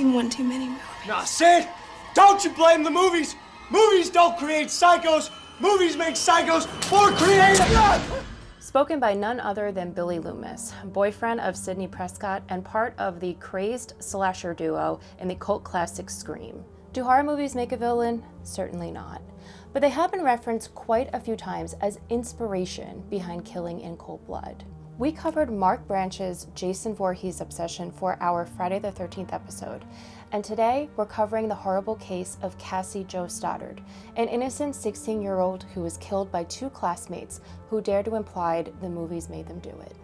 seen one too many movies. Nah, Sid! Don't you blame the movies! Movies don't create psychos! Movies make psychos more creative! Spoken by none other than Billy Loomis, boyfriend of Sidney Prescott and part of the crazed slasher duo in the cult classic Scream. Do horror movies make a villain? Certainly not. But they have been referenced quite a few times as inspiration behind killing in cold blood. We covered Mark Branch's Jason Voorhees obsession for our Friday the 13th episode, and today we're covering the horrible case of Cassie Jo Stoddart, an innocent 16-year-old who was killed by two classmates who dared to imply the movies made them do it.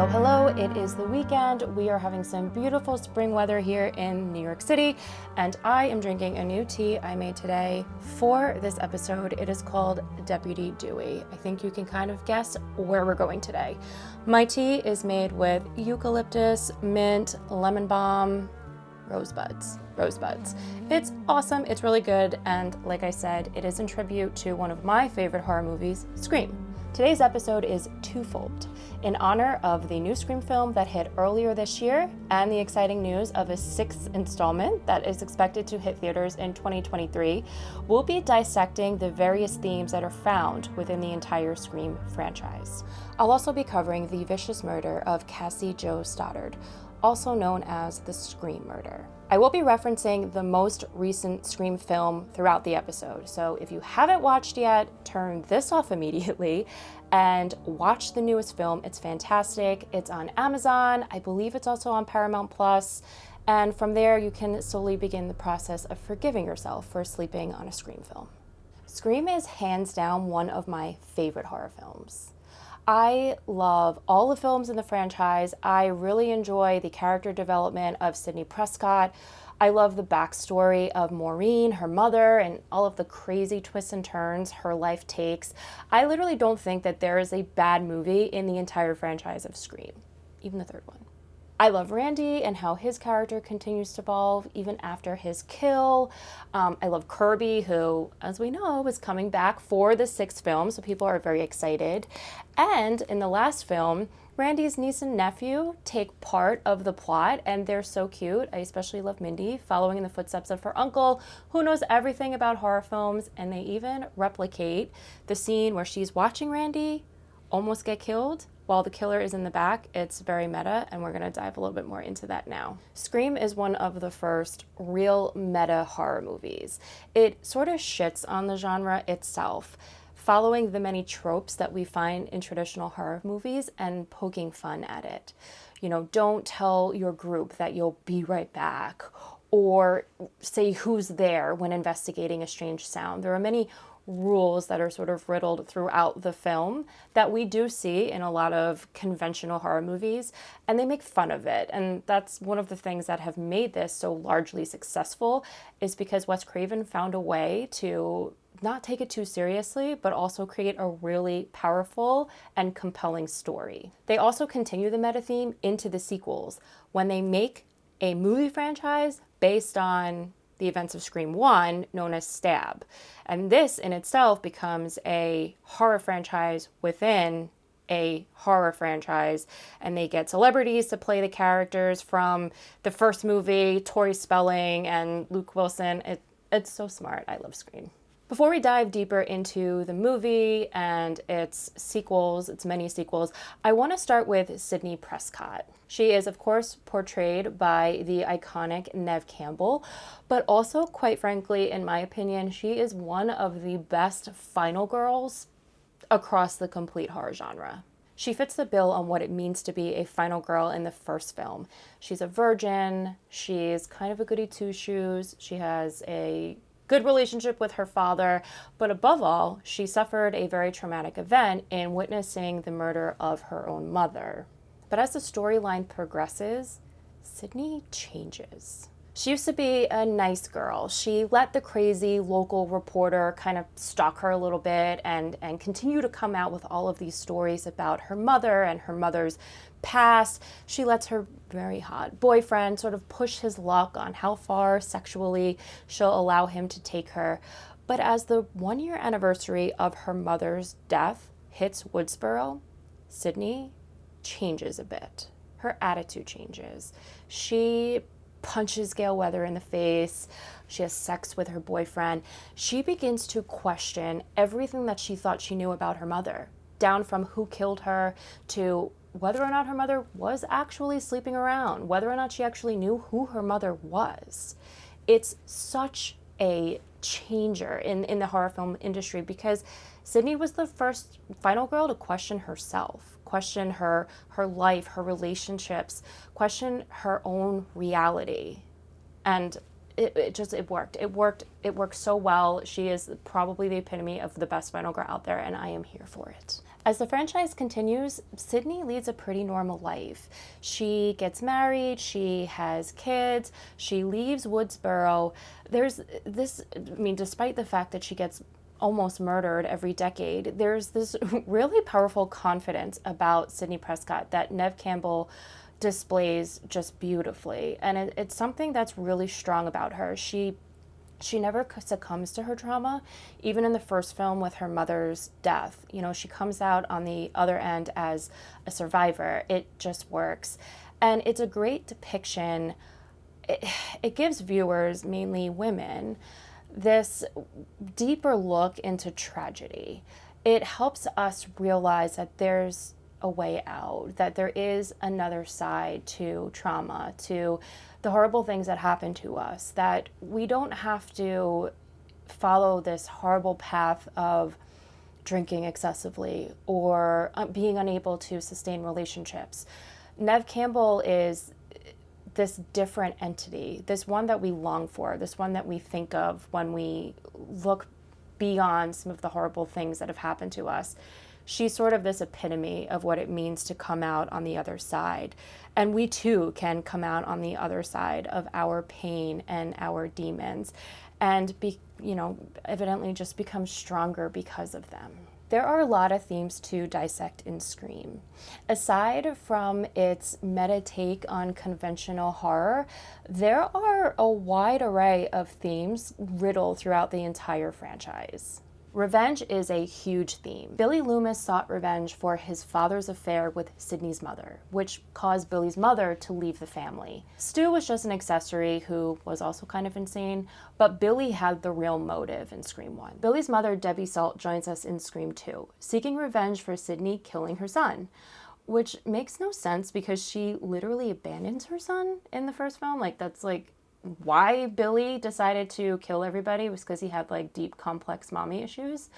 Hello, it is the weekend. We are having some beautiful spring weather here in New York City, and I am drinking a new tea I made today for this episode. It is called Deputy Dewey. I think you can kind of guess where we're going today. My tea is made with eucalyptus, mint, lemon balm, rosebuds. It's awesome, it's really good, and like I said, it is in tribute to one of my favorite horror movies, Scream. Today's episode is twofold, in honor of the new Scream film that hit earlier this year and the exciting news of a sixth installment that is expected to hit theaters in 2023. We'll be dissecting the various themes that are found within the entire Scream franchise. I'll also be covering the vicious murder of Cassie Jo Stoddart, also known as the Scream murder. I will be referencing the most recent Scream film throughout the episode, so if you haven't watched yet, turn this off immediately and watch the newest film. It's fantastic. It's on Amazon. I believe it's also on Paramount Plus, and from there you can slowly begin the process of forgiving yourself for sleeping on a Scream film. Scream is hands down one of my favorite horror films. I love all the films in the franchise. I really enjoy the character development of Sidney Prescott. I love the backstory of Maureen, her mother, and all of the crazy twists and turns her life takes. I literally don't think that there is a bad movie in the entire franchise of Scream, even the third one. I love Randy and how his character continues to evolve even after his kill. I love Kirby, who, as we know, is coming back for the sixth film, so people are very excited. And in the last film, Randy's niece and nephew take part of the plot, and they're so cute. I especially love Mindy, following in the footsteps of her uncle, who knows everything about horror films, and they even replicate the scene where she's watching Randy almost get killed while the killer is in the back. It's very meta, and we're gonna dive a little bit more into that now. Scream is one of the first real meta horror movies. It sort of shits on the genre itself, following the many tropes that we find in traditional horror movies and poking fun at it. You know, don't tell your group that you'll be right back, or say who's there when investigating a strange sound. There are many rules that are sort of riddled throughout the film that we do see in a lot of conventional horror movies, and they make fun of it. And that's one of the things that have made this so largely successful, is because Wes Craven found a way to not take it too seriously, but also create a really powerful and compelling story. They also continue the meta theme into the sequels when they make a movie franchise based on the events of Scream 1, known as Stab. And this in itself becomes a horror franchise within a horror franchise, and they get celebrities to play the characters from the first movie, Tori Spelling and Luke Wilson. It's so smart. I love Scream. Before we dive deeper into the movie and its sequels, its many sequels, I want to start with Sidney Prescott. She is, of course, portrayed by the iconic Neve Campbell, but also, quite frankly, in my opinion, she is one of the best final girls across the complete horror genre. She fits the bill on what it means to be a final girl in the first film. She's a virgin, she's kind of a goody two-shoes, she has a good relationship with her father, but above all, she suffered a very traumatic event in witnessing the murder of her own mother. But as the storyline progresses, Sidney changes. She used to be a nice girl. She let the crazy local reporter kind of stalk her a little bit and continue to come out with all of these stories about her mother and her mother's past. She lets her very hot boyfriend sort of push his luck on how far sexually she'll allow him to take her. But as the 1-year anniversary of her mother's death hits Woodsboro, Sydney changes a bit. Her attitude changes. She punches Gale Weather in the face. She has sex with her boyfriend. She begins to question everything that she thought she knew about her mother, down from who killed her to whether or not her mother was actually sleeping around, whether or not she actually knew who her mother was. It's such a changer in the horror film industry because Sydney was the first final girl to question herself, question her life, her relationships, question her own reality. And it worked. It worked so well. She is probably the epitome of the best final girl out there, and I am here for it. As the franchise continues, Sydney leads a pretty normal life. She gets married, she has kids, she leaves Woodsboro. There's this, despite the fact that she gets almost murdered every decade, there's this really powerful confidence about Sydney Prescott that Neve Campbell displays just beautifully. And it's something that's really strong about her. She never succumbs to her trauma. Even in the first film with her mother's death, she comes out on the other end as a survivor. It just works. And it's a great depiction. It gives viewers, mainly women, this deeper look into tragedy. It helps us realize that there's a way out, that there is another side to trauma, to the horrible things that happen to us, that we don't have to follow this horrible path of drinking excessively or being unable to sustain relationships. Neve Campbell is this different entity, this one that we long for, this one that we think of when we look beyond some of the horrible things that have happened to us. She's sort of this epitome of what it means to come out on the other side. And we too can come out on the other side of our pain and our demons and evidently just become stronger because of them. There are a lot of themes to dissect in Scream. Aside from its meta take on conventional horror, there are a wide array of themes riddled throughout the entire franchise. Revenge is a huge theme. Billy Loomis sought revenge for his father's affair with Sydney's mother, which caused Billy's mother to leave the family. Stu was just an accessory who was also kind of insane, but Billy had the real motive in Scream 1. Billy's mother, Debbie Salt, joins us in Scream 2, seeking revenge for Sydney killing her son, which makes no sense because she literally abandons her son in the first film. That's why Billy decided to kill everybody was because he had deep complex mommy issues,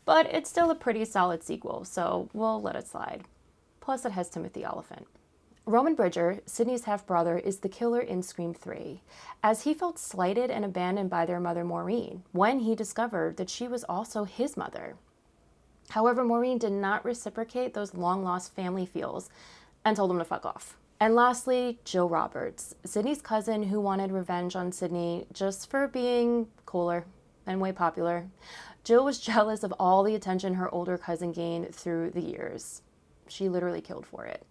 but it's still a pretty solid sequel, so we'll let it slide. Plus it has Timothy Olyphant. Roman Bridger, Sydney's half-brother, is the killer in Scream 3, as he felt slighted and abandoned by their mother Maureen when he discovered that she was also his mother. However, Maureen did not reciprocate those long-lost family feels and told him to fuck off. And lastly, Jill Roberts, Sydney's cousin who wanted revenge on Sydney just for being cooler and way popular. Jill was jealous of all the attention her older cousin gained through the years. She literally killed for it.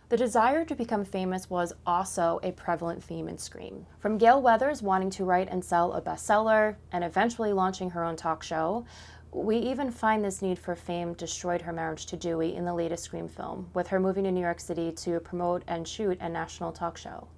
The desire to become famous was also a prevalent theme in Scream. From Gale Weathers wanting to write and sell a bestseller and eventually launching her own talk show, we even find this need for fame destroyed her marriage to Dewey in the latest Scream film, with her moving to New York City to promote and shoot a national talk show.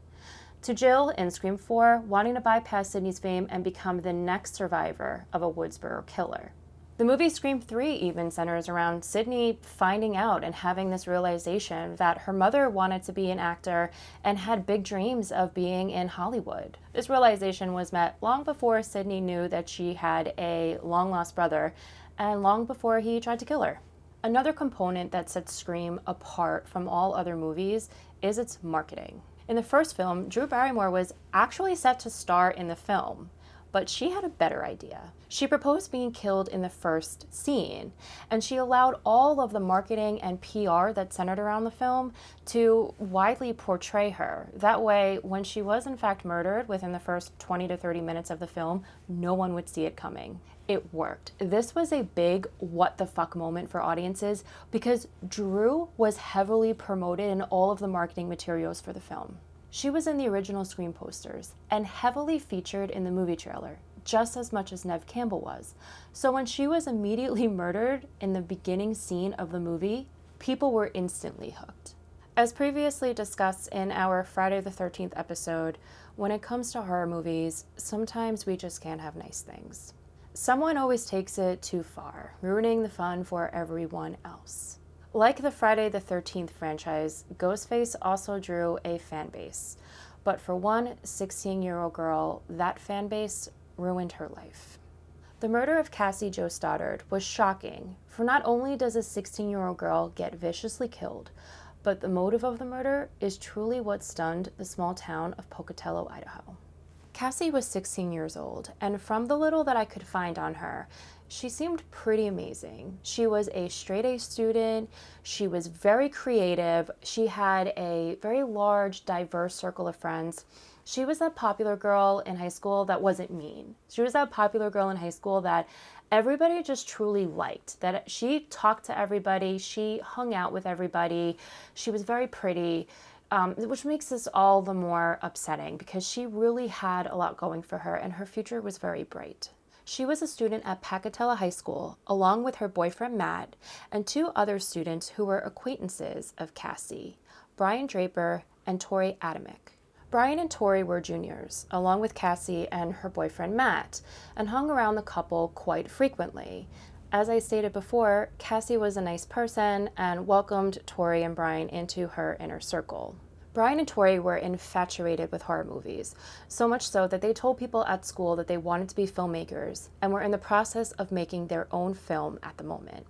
To Jill in Scream 4, wanting to bypass Sydney's fame and become the next survivor of a Woodsboro killer. The movie Scream 3 even centers around Sydney finding out and having this realization that her mother wanted to be an actor and had big dreams of being in Hollywood. This realization was met long before Sydney knew that she had a long-lost brother and long before he tried to kill her. Another component that sets Scream apart from all other movies is its marketing. In the first film, Drew Barrymore was actually set to star in the film, but she had a better idea. She proposed being killed in the first scene, and she allowed all of the marketing and PR that centered around the film to widely portray her. That way, when she was in fact murdered within the first 20 to 30 minutes of the film, no one would see it coming. It worked. This was a big what the fuck moment for audiences because Drew was heavily promoted in all of the marketing materials for the film. She was in the original Scream posters and heavily featured in the movie trailer, just as much as Neve Campbell was. So when she was immediately murdered in the beginning scene of the movie, people were instantly hooked. As previously discussed in our Friday the 13th episode, when it comes to horror movies, sometimes we just can't have nice things. Someone always takes it too far, ruining the fun for everyone else. Like the Friday the 13th franchise, Ghostface also drew a fan base. But for one 16-year-old girl, that fan base ruined her life. The murder of Cassie Jo Stoddart was shocking, for not only does a 16-year-old girl get viciously killed, but the motive of the murder is truly what stunned the small town of Pocatello, Idaho. Cassie was 16 years old, and from the little that I could find on her, she seemed pretty amazing. She was a straight-A student, she was very creative, she had a very large, diverse circle of friends. She was that popular girl in high school that wasn't mean. She was that popular girl in high school that everybody just truly liked, that she talked to everybody, she hung out with everybody, she was very pretty. Which makes this all the more upsetting because she really had a lot going for her and her future was very bright. She was a student at Pocatello High School along with her boyfriend Matt and two other students who were acquaintances of Cassie, Brian Draper and Tori Adamick. Brian and Tori were juniors, along with Cassie and her boyfriend Matt, and hung around the couple quite frequently. As I stated before, Cassie was a nice person and welcomed Tori and Brian into her inner circle. Brian and Tori were infatuated with horror movies, so much so that they told people at school that they wanted to be filmmakers and were in the process of making their own film at the moment.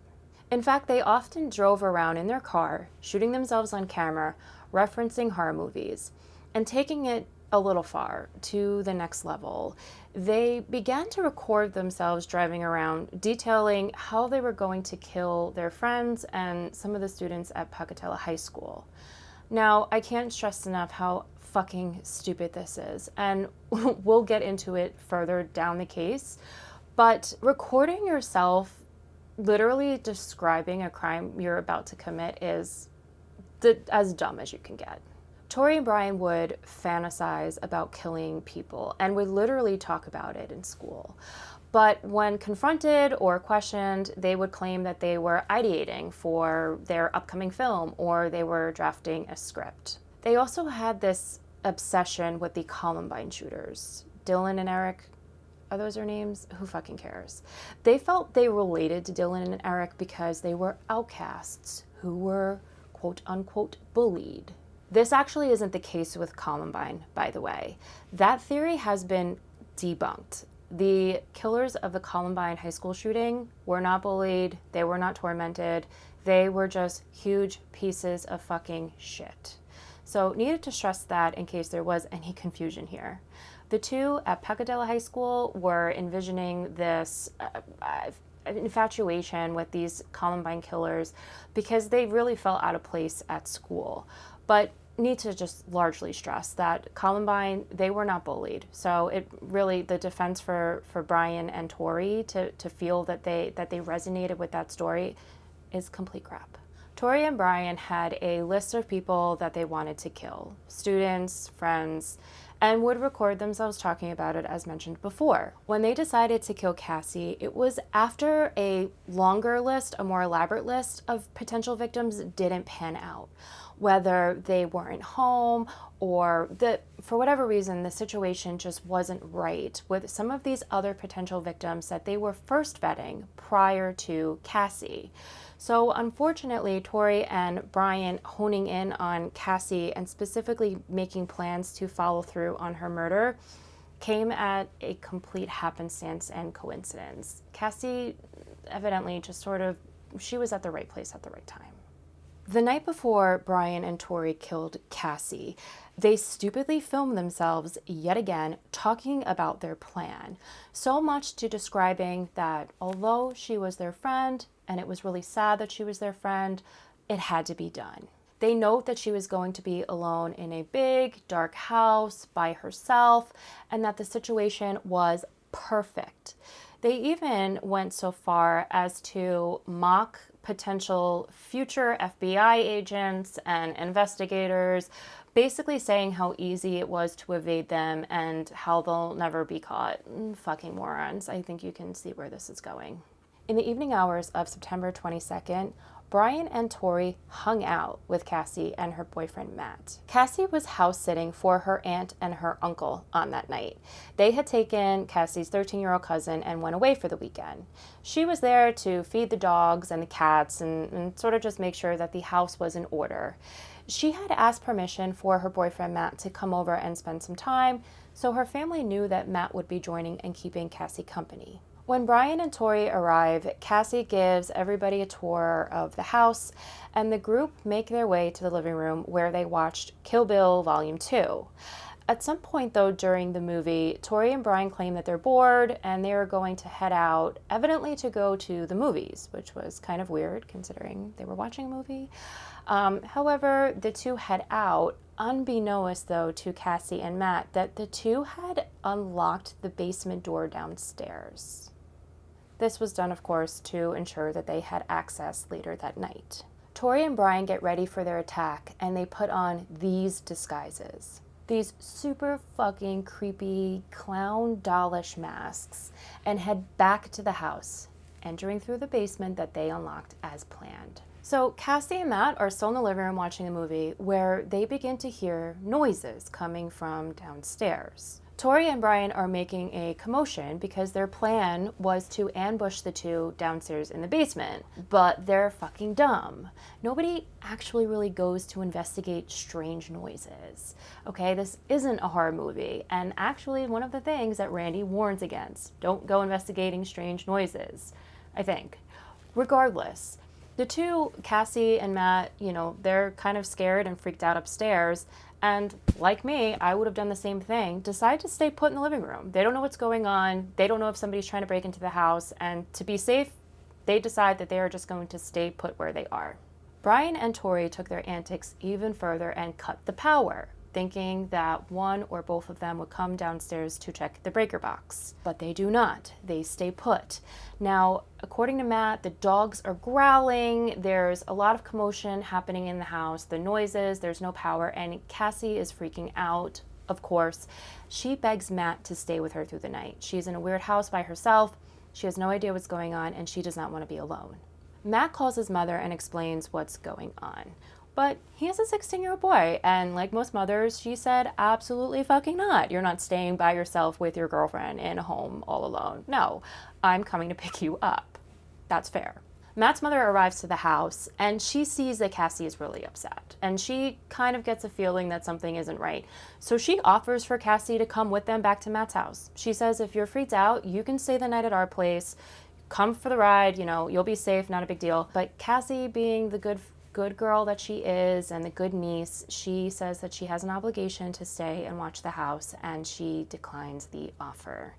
In fact, they often drove around in their car, shooting themselves on camera, referencing horror movies, and taking it a little far to the next level. They began to record themselves driving around, detailing how they were going to kill their friends and some of the students at Pocatello High School. Now, I can't stress enough how fucking stupid this is, and we'll get into it further down the case, but recording yourself literally describing a crime you're about to commit is as dumb as you can get. Tori and Brian would fantasize about killing people and would literally talk about it in school. But when confronted or questioned, they would claim that they were ideating for their upcoming film or they were drafting a script. They also had this obsession with the Columbine shooters. Dylan and Eric, are those their names? Who fucking cares? They felt they related to Dylan and Eric because they were outcasts who were quote unquote bullied. This actually isn't the case with Columbine, by the way. That theory has been debunked. The killers of the Columbine high school shooting were not bullied, they were not tormented, they were just huge pieces of fucking shit. So needed to stress that in case there was any confusion here. The two at Pocatello High School were envisioning this infatuation with these Columbine killers because they really felt out of place at school. But need to just largely stress that Columbine, they were not bullied. So it really, the defense for Brian and Tori to feel that they resonated with that story is complete crap. Tori and Brian had a list of people that they wanted to kill, students, friends, and would record themselves talking about it as mentioned before. When they decided to kill Cassie, it was after a longer list, a more elaborate list of potential victims didn't pan out. Whether they weren't home or for whatever reason, the situation just wasn't right with some of these other potential victims that they were first vetting prior to Cassie. So unfortunately, Tori and Brian honing in on Cassie and specifically making plans to follow through on her murder came at a complete happenstance and coincidence. Cassie evidently just she was at the right place at the right time. The night before Brian and Tori killed Cassie, they stupidly filmed themselves yet again talking about their plan, so much to describing that although she was their friend and it was really sad that she was their friend, it had to be done. They note that she was going to be alone in a big, dark house by herself and that the situation was perfect. They even went so far as to mock potential future FBI agents and investigators basically saying how easy it was to evade them and how they'll never be caught. Fucking morons. I think you can see where this is going. In the evening hours of September 22nd, Brian and Tori hung out with Cassie and her boyfriend Matt. Cassie was house sitting for her aunt and her uncle on that night. They had taken Cassie's 13-year-old cousin and went away for the weekend. She was there to feed the dogs and the cats and sort of just make sure that the house was in order. She had asked permission for her boyfriend Matt to come over and spend some time, so her family knew that Matt would be joining and keeping Cassie company. When Brian and Tori arrive, Cassie gives everybody a tour of the house, and the group make their way to the living room where they watched Kill Bill Volume 2. At some point, though, during the movie, Tori and Brian claim that they're bored and they are going to head out, evidently to go to the movies, which was kind of weird considering they were watching a movie. However, the two head out, unbeknownst, though, to Cassie and Matt, that the two had unlocked the basement door downstairs. This was done, of course, to ensure that they had access later that night. Tori and Brian get ready for their attack, and they put on these disguises. These super fucking creepy clown dollish masks, and head back to the house, entering through the basement that they unlocked as planned. So Cassie and Matt are still in the living room watching a movie where they begin to hear noises coming from downstairs. Tori and Brian are making a commotion because their plan was to ambush the two downstairs in the basement, but they're fucking dumb. Nobody actually really goes to investigate strange noises. Okay, this isn't a horror movie, and actually one of the things that Randy warns against, don't go investigating strange noises, I think. Regardless, the two, Cassie and Matt, they're kind of scared and freaked out upstairs. And like me, I would have done the same thing, decide to stay put in the living room. They don't know what's going on. They don't know if somebody's trying to break into the house. And to be safe, they decide that they are just going to stay put where they are. Brian and Tori took their antics even further and cut the power, thinking that one or both of them would come downstairs to check the breaker box. But they do not. They stay put. Now, according to Matt, the dogs are growling, there's a lot of commotion happening in the house, the noises, there's no power, and Cassie is freaking out, of course. She begs Matt to stay with her through the night. She's in a weird house by herself, she has no idea what's going on, and she does not want to be alone. Matt calls his mother and explains what's going on. But he is a 16-year-old boy, and like most mothers, she said, absolutely fucking not. You're not staying by yourself with your girlfriend in a home all alone. No, I'm coming to pick you up. That's fair. Matt's mother arrives to the house, and she sees that Cassie is really upset, and she kind of gets a feeling that something isn't right. So she offers for Cassie to come with them back to Matt's house. She says, if you're freaked out, you can stay the night at our place. Come for the ride, you'll be safe, not a big deal. But Cassie, being the good girl that she is and the good niece, she says that she has an obligation to stay and watch the house, and she declines the offer.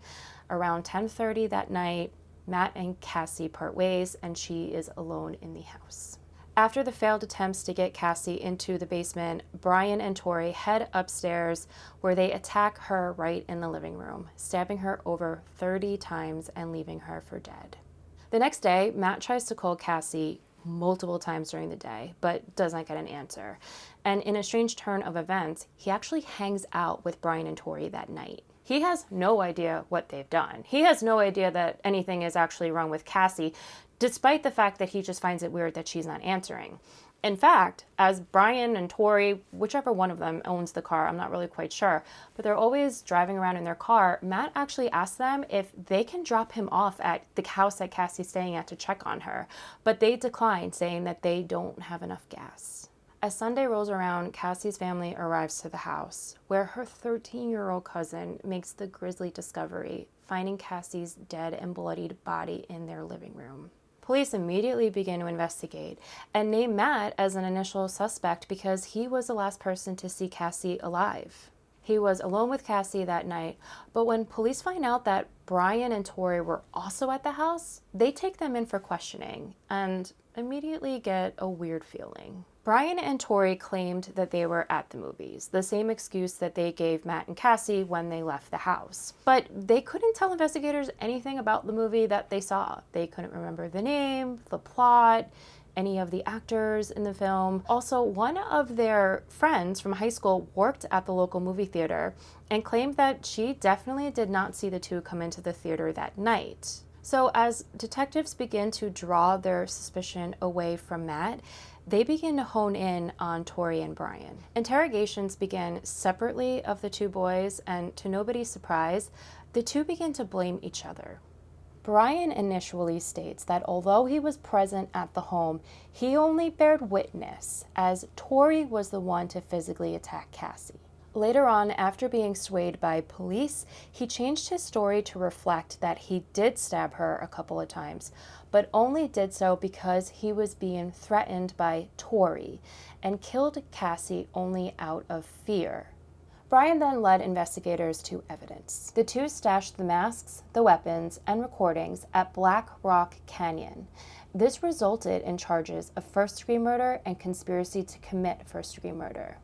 Around 10:30 that night, Matt and Cassie part ways, and she is alone in the house. After the failed attempts to get Cassie into the basement, Brian and Tori head upstairs where they attack her right in the living room, stabbing her over 30 times and leaving her for dead. The next day, Matt tries to call Cassie multiple times during the day, but does not get an answer. And in a strange turn of events, he actually hangs out with Brian and Tori that night. He has no idea what they've done. He has no idea that anything is actually wrong with Cassie, despite the fact that he just finds it weird that she's not answering. In fact, as Brian and Tori, whichever one of them owns the car, I'm not really quite sure, but they're always driving around in their car, Matt actually asks them if they can drop him off at the house that Cassie's staying at to check on her, but they decline, saying that they don't have enough gas. As Sunday rolls around, Cassie's family arrives to the house, where her 13-year-old cousin makes the grisly discovery, finding Cassie's dead and bloodied body in their living room. Police immediately begin to investigate and name Matt as an initial suspect because he was the last person to see Cassie alive. He was alone with Cassie that night, but when police find out that Brian and Tori were also at the house, they take them in for questioning and immediately get a weird feeling. Brian and Tori claimed that they were at the movies, the same excuse that they gave Matt and Cassie when they left the house. But they couldn't tell investigators anything about the movie that they saw. They couldn't remember the name, the plot, any of the actors in the film. Also, one of their friends from high school worked at the local movie theater and claimed that she definitely did not see the two come into the theater that night. So as detectives begin to draw their suspicion away from Matt, they begin to hone in on Tori and Brian. Interrogations began separately of the two boys, and to nobody's surprise, the two begin to blame each other. Brian initially states that although he was present at the home, he only bared witness, as Tori was the one to physically attack Cassie. Later on, after being swayed by police, he changed his story to reflect that he did stab her a couple of times, but only did so because he was being threatened by Tori, and killed Cassie only out of fear. Brian then led investigators to evidence. The two stashed the masks, the weapons, and recordings at Black Rock Canyon. This resulted in charges of first-degree murder and conspiracy to commit first-degree murder.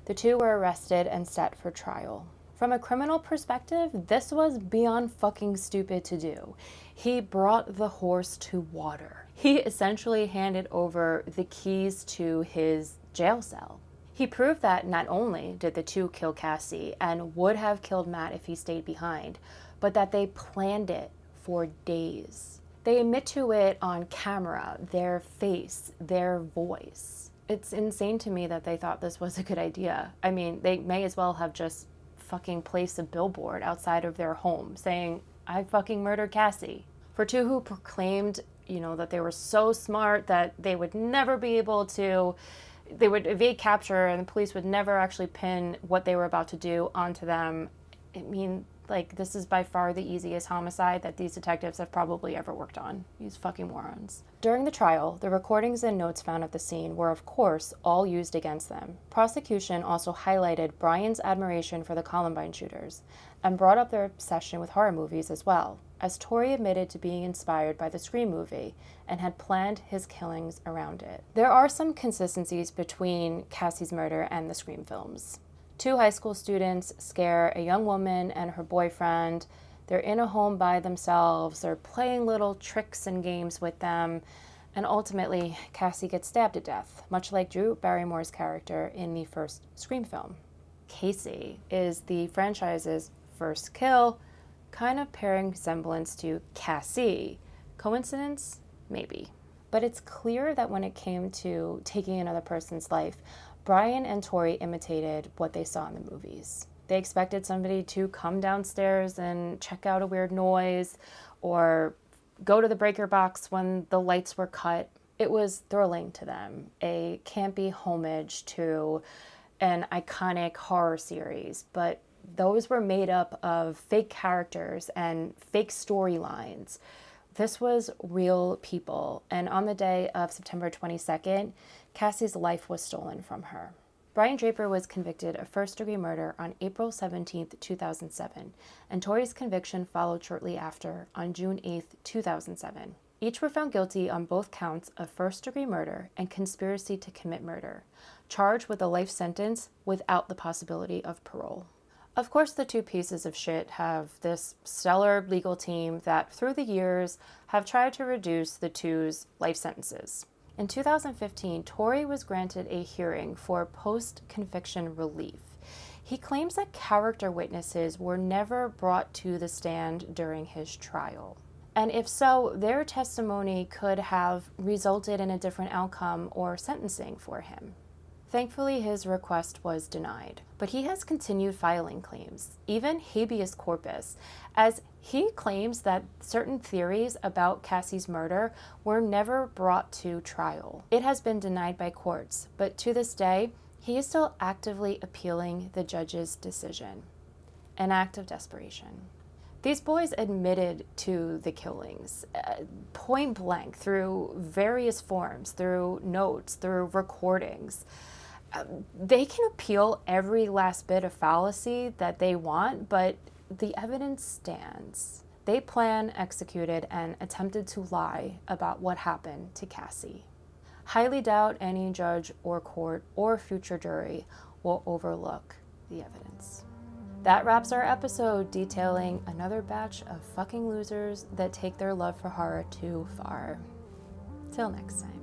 The two were arrested and set for trial. From a criminal perspective, this was beyond fucking stupid to do. He brought the horse to water. He essentially handed over the keys to his jail cell. He proved that not only did the two kill Cassie and would have killed Matt if he stayed behind, but that they planned it for days. They admit to it on camera, their face, their voice. It's insane to me that they thought this was a good idea. I mean, they may as well have just fucking placed a billboard outside of their home saying, "I fucking murdered Cassie." For two who proclaimed, that they were so smart that they would never be able to, they would evade capture and the police would never actually pin what they were about to do onto them. I mean, this is by far the easiest homicide that these detectives have probably ever worked on. These fucking morons. During the trial, the recordings and notes found at the scene were, of course, all used against them. Prosecution also highlighted Brian's admiration for the Columbine shooters and brought up their obsession with horror movies as well, as Tori admitted to being inspired by the Scream movie and had planned his killings around it. There are some consistencies between Cassie's murder and the Scream films. Two high school students scare a young woman and her boyfriend. They're in a home by themselves. They're playing little tricks and games with them. And ultimately, Cassie gets stabbed to death, much like Drew Barrymore's character in the first Scream film. Casey is the franchise's first kill, kind of bearing semblance to Cassie. Coincidence? Maybe. But it's clear that when it came to taking another person's life, Brian and Tori imitated what they saw in the movies. They expected somebody to come downstairs and check out a weird noise or go to the breaker box when the lights were cut. It was thrilling to them, a campy homage to an iconic horror series, but those were made up of fake characters and fake storylines. This was real people, and on the day of September 22nd, Cassie's life was stolen from her. Brian Draper was convicted of first-degree murder on April 17, 2007, and Tori's conviction followed shortly after on June 8, 2007. Each were found guilty on both counts of first-degree murder and conspiracy to commit murder, charged with a life sentence without the possibility of parole. Of course, the two pieces of shit have this stellar legal team that, through the years, have tried to reduce the two's life sentences. In 2015, Tori was granted a hearing for post-conviction relief. He claims that character witnesses were never brought to the stand during his trial. And if so, their testimony could have resulted in a different outcome or sentencing for him. Thankfully, his request was denied, but he has continued filing claims, even habeas corpus, as he claims that certain theories about Cassie's murder were never brought to trial. It has been denied by courts, but to this day, he is still actively appealing the judge's decision. An act of desperation. These boys admitted to the killings, point blank, through various forms, through notes, through recordings. They can appeal every last bit of fallacy that they want, but the evidence stands. They planned, executed, and attempted to lie about what happened to Cassie. Highly doubt any judge or court or future jury will overlook the evidence. That wraps our episode detailing another batch of fucking losers that take their love for horror too far. Till next time.